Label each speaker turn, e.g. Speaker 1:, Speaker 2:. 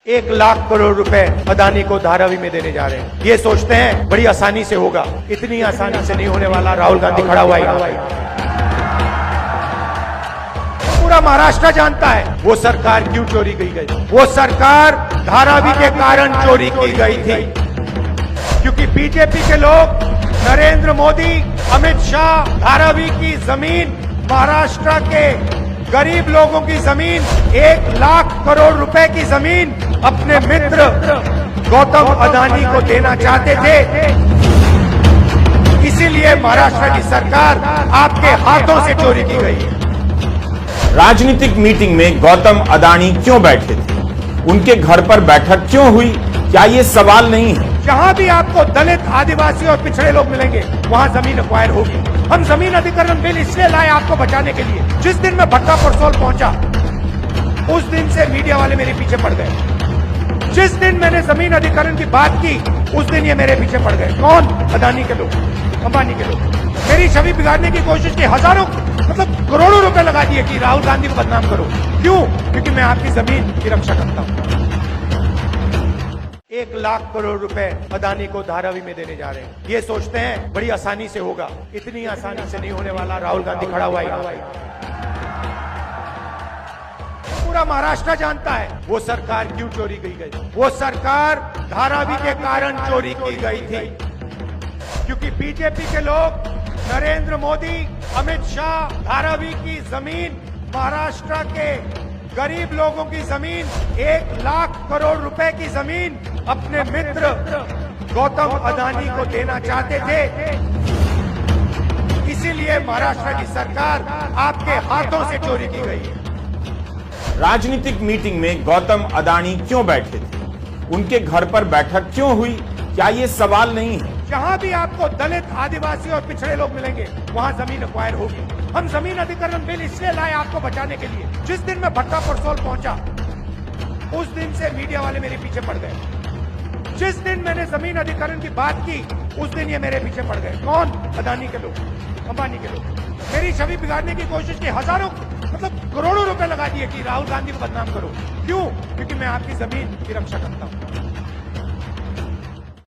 Speaker 1: 1,00,000 करोड़ रुपए अदानी को धारावी में देने जा रहे हैं। ये सोचते हैं बड़ी आसानी से होगा, इतनी आसानी से नहीं होने वाला। राहुल गांधी खड़ा हुआ ही पूरा महाराष्ट्र जानता है वो सरकार क्यों चोरी की गई। वो सरकार धारावी के कारण चोरी की गई थी, क्योंकि बीजेपी के लोग, नरेंद्र मोदी, अमित शाह धारावी की जमीन, महाराष्ट्र के गरीब लोगों की जमीन, 1,00,000 करोड़ रुपए की जमीन अपने मित्र गौतम अदानी को देना चाहते थे। इसीलिए महाराष्ट्र की सरकार आपके हाथों से चोरी की गई है।
Speaker 2: राजनीतिक मीटिंग में गौतम अदानी क्यों बैठे थे? उनके घर पर बैठक क्यों हुई? क्या ये सवाल नहीं है?
Speaker 1: जहां भी आपको दलित, आदिवासी और पिछड़े लोग मिलेंगे वहां जमीन एक्वायर होगी। हम जमीन अधिग्रहण बिल इसलिए लाए आपको बचाने के लिए। जिस दिन मैं भट्टा परसोल पहुंचा उस दिन से मीडिया वाले मेरे पीछे पड़ गए। जिस दिन मैंने जमीन अधिग्रहण की बात की उस दिन ये मेरे पीछे पड़ गए। कौन? अदानी के लोग, अंबानी के लोग। मेरी छवि बिगाड़ने की कोशिश की, हजारों मतलब करोड़ों रुपए लगा दिए कि राहुल गांधी को बदनाम करो। क्यों? क्योंकि मैं आपकी जमीन की रक्षा करता हूं। 1,00,000 करोड़ रुपए अदानी को धारावी में देने जा रहे हैं। ये सोचते हैं बड़ी आसानी से होगा, इतनी आसानी से नहीं होने वाला। राहुल गांधी खड़ा हुआ ही पूरा महाराष्ट्र जानता है वो सरकार क्यों चोरी की गई। वो सरकार धारावी के कारण चोरी की गई थी, क्योंकि बीजेपी के लोग, नरेंद्र मोदी, अमित शाह धारावी की जमीन, महाराष्ट्र के गरीब लोगों की जमीन, 1,00,000 करोड़ रुपए की जमीन अपने मित्र गौतम अदानी को देना चाहते थे। इसीलिए महाराष्ट्र की सरकार आपके हाथों से चोरी की गई है।
Speaker 2: राजनीतिक मीटिंग में गौतम अदानी क्यों बैठे थे? उनके घर पर बैठक क्यों हुई? क्या ये सवाल नहीं है?
Speaker 1: जहां भी आपको दलित, आदिवासी और पिछड़े लोग मिलेंगे वहां जमीन एक्वायर होगी। हम जमीन अधिग्रहण बिल इसलिए लाए आपको बचाने के लिए। जिस दिन मैं भट्टा परसोल पहुंचा उस दिन से मीडिया वाले मेरे पीछे पड़ गए। जिस दिन मैंने जमीन अधिग्रहण की बात की उस दिन ये मेरे पीछे पड़ गए। कौन? अदानी के लोग, अंबानी के लोग। मेरी छवि बिगाड़ने की कोशिश की, हजारों मतलब करोड़ों रुपए लगा दिए कि राहुल गांधी को बदनाम करो। क्यों? क्योंकि मैं आपकी जमीन की रक्षा करता हूं।